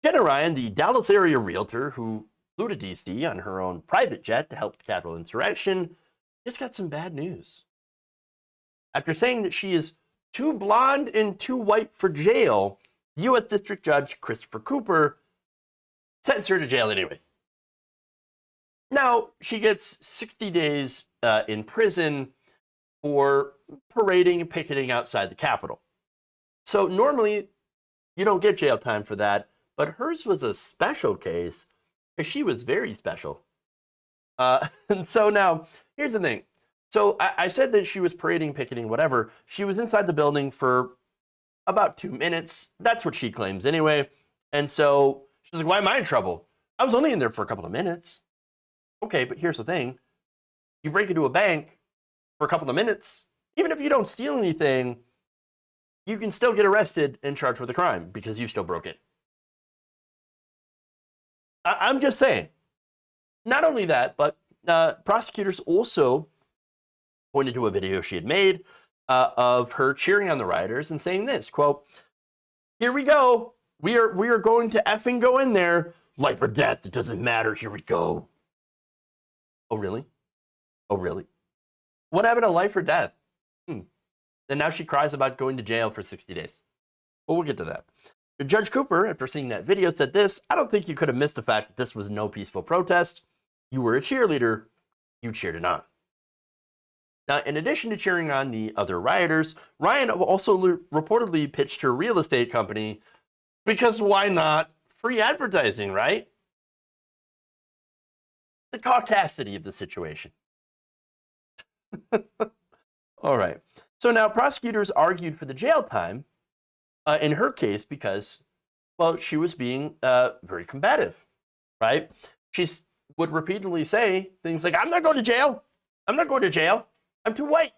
Jenna Ryan, the Dallas area realtor who flew to D.C. on her own private jet to help the Capitol insurrection, just got some bad news. After saying that she is too blonde and too white for jail, U.S. District Judge Christopher Cooper sentenced her to jail anyway. Now, she gets 60 days in prison for parading and picketing outside the Capitol. So normally, you don't get jail time for that, but hers was a special case because she was very special. And so now, here's the thing. So I said that she was parading, picketing, whatever. She was inside the building for about 2 minutes. That's what she claims anyway. And so she's like, why am I in trouble? I was only in there for a couple of minutes. Okay, but here's the thing. You break into a bank for a couple of minutes, even if you don't steal anything, you can still get arrested and charged with a crime because you still broke in. I'm just saying. Not only that, but prosecutors also pointed to a video she had made of her cheering on the rioters and saying this, quote, "Here we go. We are going to effing go in there. Life or death, it doesn't matter. Here we go." Oh, really? Oh, really? What happened to life or death? And now she cries about going to jail for 60 days. Well, we'll get to that. Judge Cooper, after seeing that video, said this: "I don't think you could have missed the fact that this was no peaceful protest. You were a cheerleader. You cheered it on." Now, in addition to cheering on the other rioters, Ryan also reportedly pitched her real estate company because why not? Free advertising, right? The caucasity of the situation. All right. So now prosecutors argued for the jail time in her case because, well, she was being very combative, right? She would repeatedly say things like, "I'm not going to jail. I'm not going to jail. I'm too white."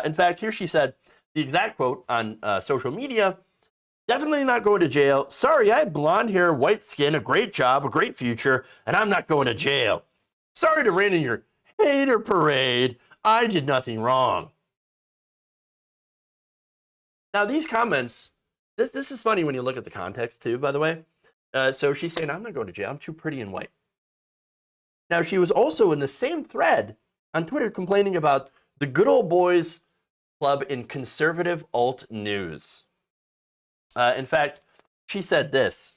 In fact, here she said the exact quote on social media: "Definitely not going to jail. Sorry, I have blonde hair, white skin, a great job, a great future, and I'm not going to jail. Sorry to rain in your hater parade. I did nothing wrong." Now, these comments, this is funny when you look at the context too, by the way. So she's saying, "I'm not going to jail. I'm too pretty and white." Now, she was also in the same thread on Twitter complaining about the good old boys club in conservative alt news. In fact, she said this,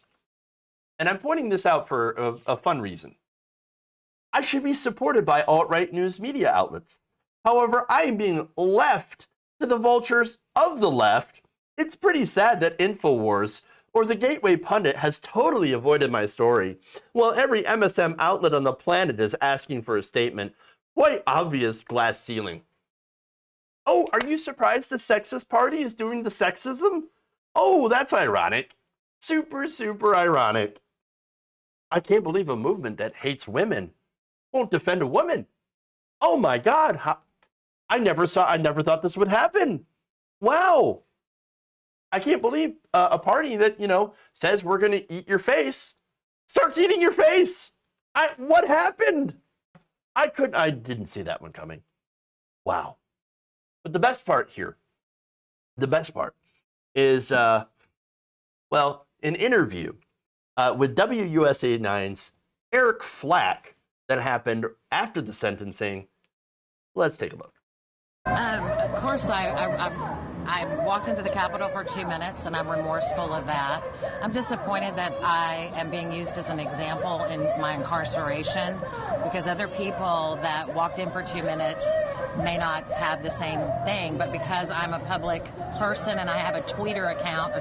and I'm pointing this out for a fun reason. "I should be supported by alt-right news media outlets. However, I am being left to the vultures of the left. It's pretty sad that InfoWars or the Gateway Pundit has totally avoided my story, while every MSM outlet on the planet is asking for a statement. Quite obvious glass ceiling. Oh, are you surprised the sexist party is doing the sexism? Oh, that's ironic. Super, super ironic. I can't believe a movement that hates women won't defend a woman. Oh my God, I never thought this would happen. Wow. I can't believe a party that, says we're going to eat your face starts eating your face. What happened? I didn't see that one coming. Wow. But the best part here, is, an interview with WUSA 9's Eric Flack that happened after the sentencing. Let's take a look. Of course, I walked into the Capitol for 2 minutes, and I'm remorseful of that. I'm disappointed that I am being used as an example in my incarceration because other people that walked in for 2 minutes may not have the same thing, but because I'm a public person and I have a Twitter account,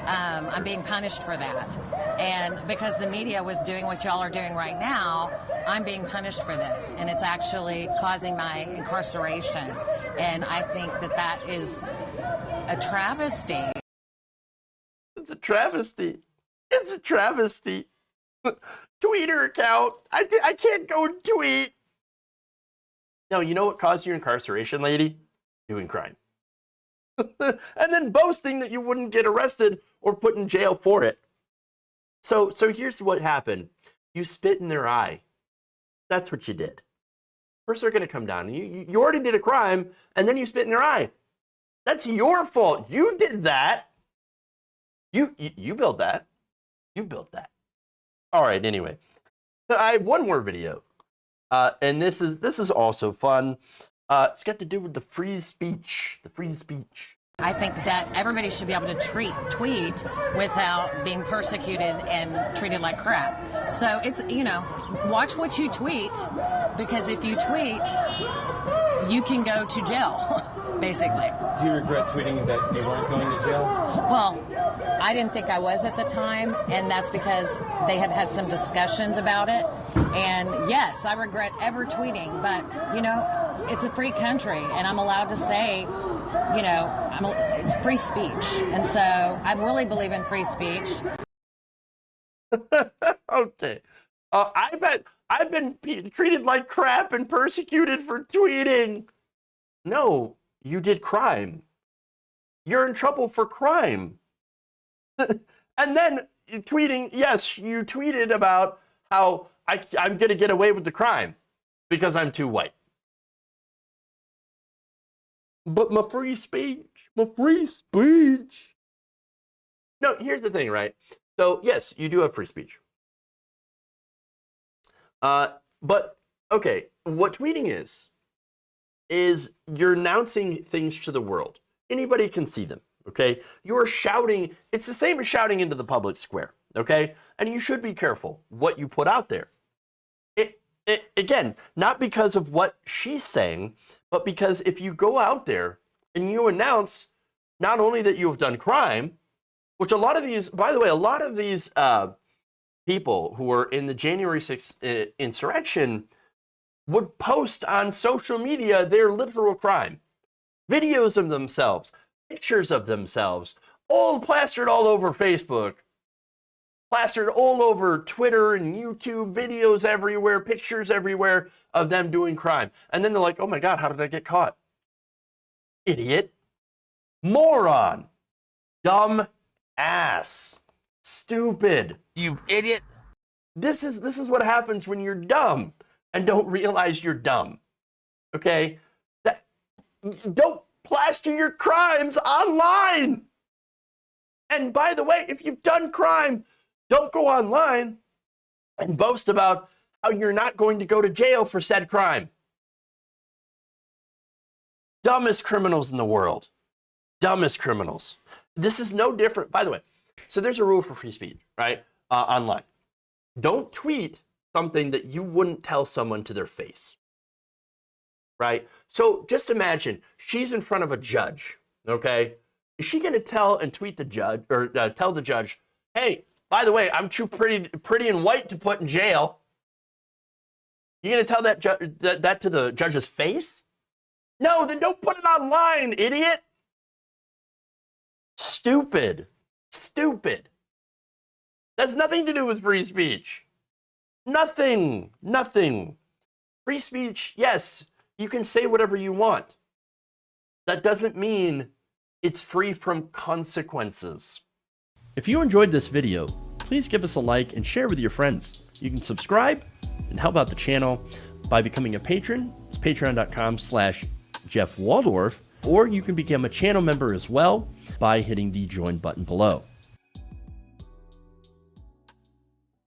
I'm being punished for that. And because the media was doing what y'all are doing right now, I'm being punished for this, and it's actually causing my incarceration. And I think that is a travesty. It's a travesty. It's a travesty. Twitter account. I can't go and tweet. No, you know what caused your incarceration, lady? Doing crime. And then boasting that you wouldn't get arrested or put in jail for it. So here's what happened. You spit in their eye. That's what you did. First, they're going to come down. You already did a crime, and then you spit in their eye. That's your fault. You did that. You built that. You built that. All right, anyway. I have one more video. And this is also fun. It's got to do with the free speech. The free speech. I think that everybody should be able to tweet without being persecuted and treated like crap. So it's, watch what you tweet, because if you tweet, you can go to jail, basically. Do you regret tweeting that you weren't going to jail? Well, I didn't think I was at the time, and that's because they had some discussions about it. And yes, I regret ever tweeting, but, it's a free country, and I'm allowed to say, it's free speech. And so I really believe in free speech. Okay. I bet I've been treated like crap and persecuted for tweeting. No, you did crime. You're in trouble for crime. And then tweeting, yes, you tweeted about how I'm going to get away with the crime because I'm too white. But my free speech. No, here's the thing, right? So, yes, you do have free speech. But, okay, what tweeting is you're announcing things to the world. Anybody can see them, okay? You're shouting. It's the same as shouting into the public square, okay? And you should be careful what you put out there. Again, not because of what she's saying, but because if you go out there and you announce not only that you have done crime, which a lot of these, by the way, a lot of these people who were in the January 6th insurrection would post on social media their literal crime. Videos of themselves, pictures of themselves, all plastered all over Facebook, plastered all over Twitter and YouTube, videos everywhere, pictures everywhere of them doing crime. And then they're like, oh my God, how did I get caught? Idiot. Moron. Dumb ass. Stupid. You idiot. This is what happens when you're dumb and don't realize you're dumb. Okay? Don't plaster your crimes online. And by the way, if you've done crime, don't go online and boast about how you're not going to go to jail for said crime. Dumbest criminals in the world. Dumbest criminals. This is no different. By the way, so there's a rule for free speech, right? Online. Don't tweet something that you wouldn't tell someone to their face. Right? So just imagine she's in front of a judge, okay? Is she going to tell and tweet the judge, or tell the judge, hey, by the way, I'm too pretty and white to put in jail? You going to tell that to the judge's face? No, then don't put it online, idiot. Stupid. Stupid. That's nothing to do with free speech. Nothing. Free speech, yes, you can say whatever you want. That doesn't mean it's free from consequences. If you enjoyed this video, please give us a like and share with your friends. You can subscribe and help out the channel by becoming a patron. It's patreon.com/Jeff Waldorf, or you can become a channel member as well by hitting the join button below.